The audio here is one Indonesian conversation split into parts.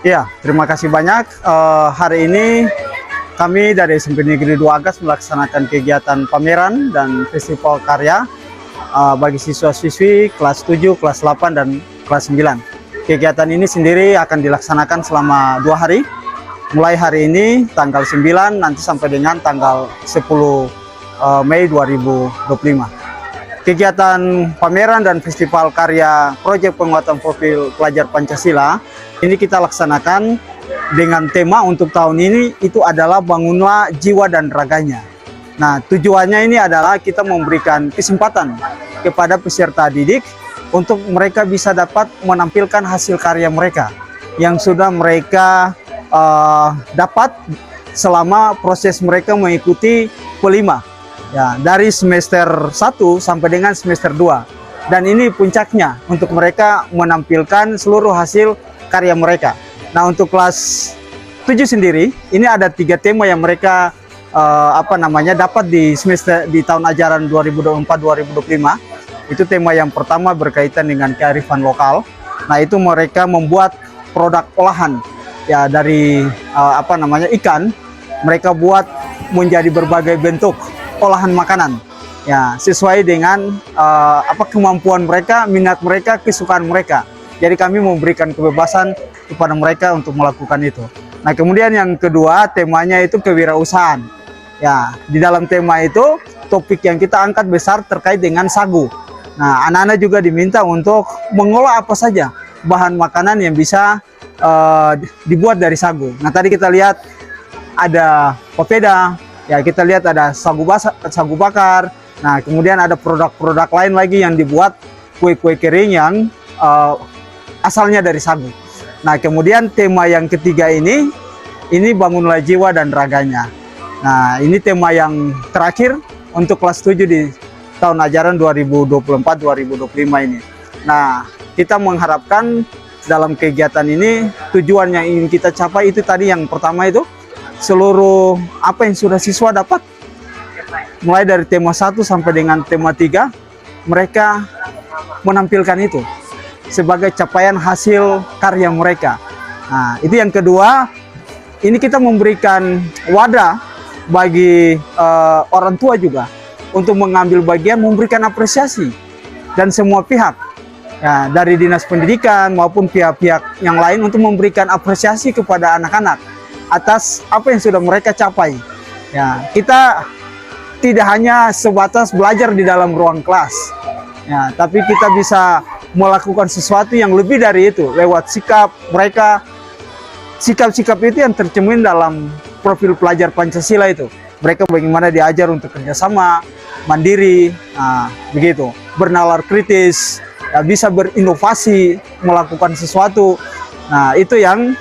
Iya, terima kasih banyak. Hari ini kami dari SMP Negeri 2 Agas melaksanakan kegiatan pameran dan festival karya bagi siswa-siswi kelas 7, kelas 8, dan kelas 9. Kegiatan ini sendiri akan dilaksanakan selama 2 hari. Mulai hari ini tanggal 9 nanti sampai dengan tanggal 10 Mei 2025. Kegiatan pameran dan festival karya proyek penguatan profil pelajar Pancasila ini kita laksanakan dengan tema untuk tahun ini itu adalah bangunlah jiwa dan raganya. Nah, tujuannya ini adalah kita memberikan kesempatan kepada peserta didik untuk mereka bisa dapat menampilkan hasil karya mereka yang sudah mereka dapat selama proses mereka mengikuti P5. Ya, dari semester 1 sampai dengan semester 2. Dan ini puncaknya untuk mereka menampilkan seluruh hasil karya mereka. Nah, untuk kelas 7 sendiri, ini ada 3 tema yang mereka dapat di semester di tahun ajaran 2024-2025. Itu tema yang pertama berkaitan dengan kearifan lokal. Nah, itu mereka membuat produk olahan ya dari ikan. Mereka buat menjadi berbagai bentuk olahan makanan ya sesuai dengan kemampuan mereka, minat mereka, kesukaan mereka. Jadi kami memberikan kebebasan kepada mereka untuk melakukan itu. Nah, kemudian yang kedua temanya itu kewirausahaan. Ya, di dalam tema itu topik yang kita angkat besar terkait dengan sagu. Nah, anak-anak juga diminta untuk mengolah apa saja bahan makanan yang bisa dibuat dari sagu. Nah, tadi kita lihat ada papeda. Ya, kita lihat ada sagu bakar. Nah, kemudian ada produk-produk lain lagi yang dibuat kue-kue kering yang asalnya dari sagu. Nah, kemudian tema yang ketiga ini bangunlah jiwa dan raganya. Nah, ini tema yang terakhir untuk kelas 7 di tahun ajaran 2024-2025 ini. Nah, kita mengharapkan dalam kegiatan ini tujuan yang ingin kita capai itu tadi yang pertama itu seluruh apa yang sudah siswa dapat mulai dari tema 1 sampai dengan tema 3 mereka menampilkan itu sebagai capaian hasil karya mereka. Nah, itu yang kedua, ini kita memberikan wadah bagi orang tua juga untuk mengambil bagian memberikan apresiasi dan semua pihak ya, dari dinas pendidikan maupun pihak-pihak yang lain untuk memberikan apresiasi kepada anak-anak atas apa yang sudah mereka capai. Ya, kita tidak hanya sebatas belajar di dalam ruang kelas, ya, tapi kita bisa melakukan sesuatu yang lebih dari itu lewat sikap mereka. Sikap-sikap itu yang tercermin dalam profil pelajar Pancasila itu. Mereka bagaimana diajar untuk kerjasama, mandiri, begitu, bernalar kritis, ya, bisa berinovasi, melakukan sesuatu. Nah, itu yang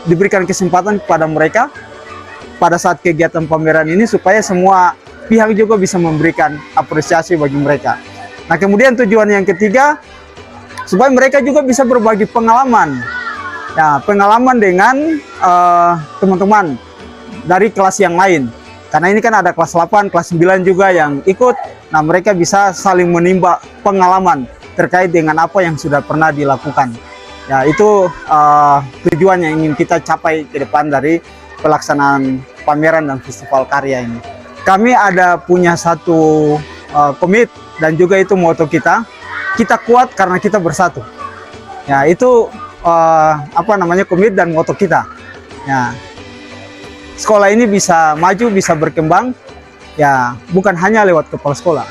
diberikan kesempatan kepada mereka pada saat kegiatan pameran ini supaya semua pihak juga bisa memberikan apresiasi bagi mereka. Nah, kemudian tujuan yang ketiga supaya mereka juga bisa berbagi pengalaman. Ya, pengalaman dengan teman-teman dari kelas yang lain. Karena ini kan ada kelas 8, kelas 9 juga yang ikut. Nah, mereka bisa saling menimba pengalaman terkait dengan apa yang sudah pernah dilakukan. Ya, itu tujuan yang ingin kita capai ke depan dari pelaksanaan pameran dan festival karya ini. Kami ada punya satu komit dan juga itu moto kita kuat karena kita bersatu. Ya, itu komit dan moto kita. Ya, sekolah ini bisa maju, bisa berkembang, ya bukan hanya lewat kepala sekolah,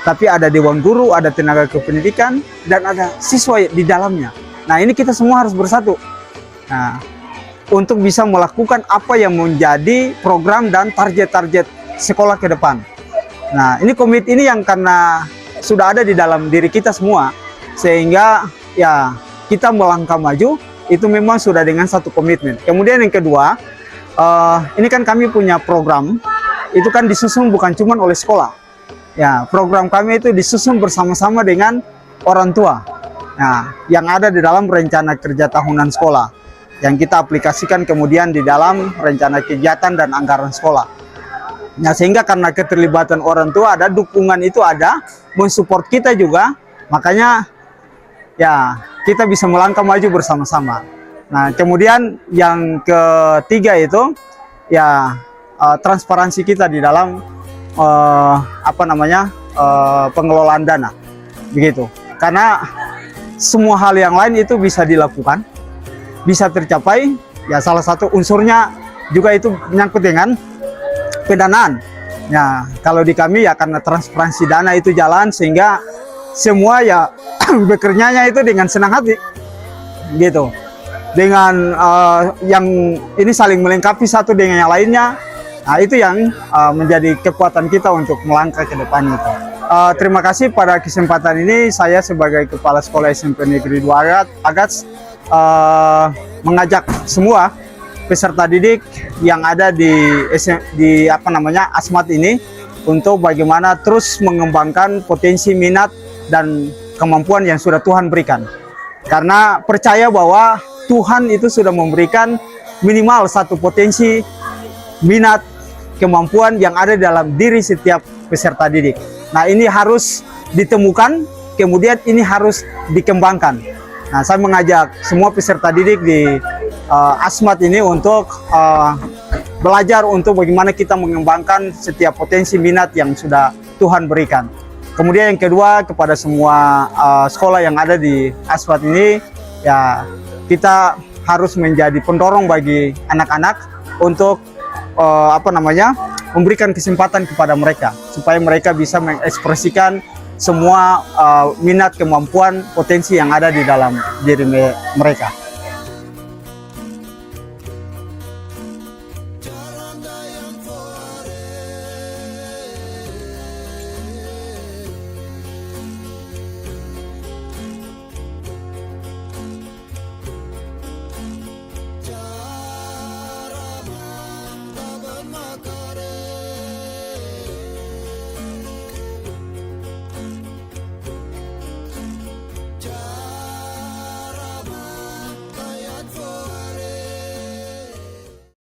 tapi ada dewan guru, ada tenaga kependidikan, dan ada siswa di dalamnya. Nah, ini kita semua harus bersatu. Nah, untuk bisa melakukan apa yang menjadi program dan target-target sekolah ke depan. Nah, ini komit ini yang karena sudah ada di dalam diri kita semua, sehingga ya kita melangkah maju itu memang sudah dengan satu komitmen. Kemudian yang kedua, ini kan kami punya program, itu kan disusun bukan cuma oleh sekolah. Ya, program kami itu disusun bersama-sama dengan orang tua. Nah, yang ada di dalam rencana kerja tahunan sekolah yang kita aplikasikan kemudian di dalam rencana kegiatan dan anggaran sekolah. Nah, sehingga karena keterlibatan orang tua ada, dukungan itu ada, mensupport kita juga, makanya ya kita bisa melangkah maju bersama-sama. Nah, kemudian yang ketiga itu ya transparansi kita di dalam pengelolaan dana, begitu. Karena semua hal yang lain itu bisa dilakukan, bisa tercapai. Ya salah satu unsurnya juga itu menyangkut dengan pendanaan. Ya kalau di kami ya karena transparansi dana itu jalan sehingga semua ya bekerjanya itu dengan senang hati, gitu. Dengan yang ini saling melengkapi satu dengan yang lainnya. Nah, itu yang menjadi kekuatan kita untuk melangkah ke depan itu. Terima kasih pada kesempatan ini saya sebagai Kepala Sekolah SMP Negeri 2 Agats mengajak semua peserta didik yang ada di Asmat ini untuk bagaimana terus mengembangkan potensi minat dan kemampuan yang sudah Tuhan berikan. Karena percaya bahwa Tuhan itu sudah memberikan minimal satu potensi minat kemampuan yang ada dalam diri setiap peserta didik. Nah, ini harus ditemukan, kemudian ini harus dikembangkan. Nah, saya mengajak semua peserta didik di Asmat ini untuk belajar untuk bagaimana kita mengembangkan setiap potensi minat yang sudah Tuhan berikan. Kemudian yang kedua, kepada semua sekolah yang ada di Asmat ini, ya kita harus menjadi pendorong bagi anak-anak untuk memberikan kesempatan kepada mereka supaya mereka bisa mengekspresikan semua minat, kemampuan, potensi yang ada di dalam diri mereka.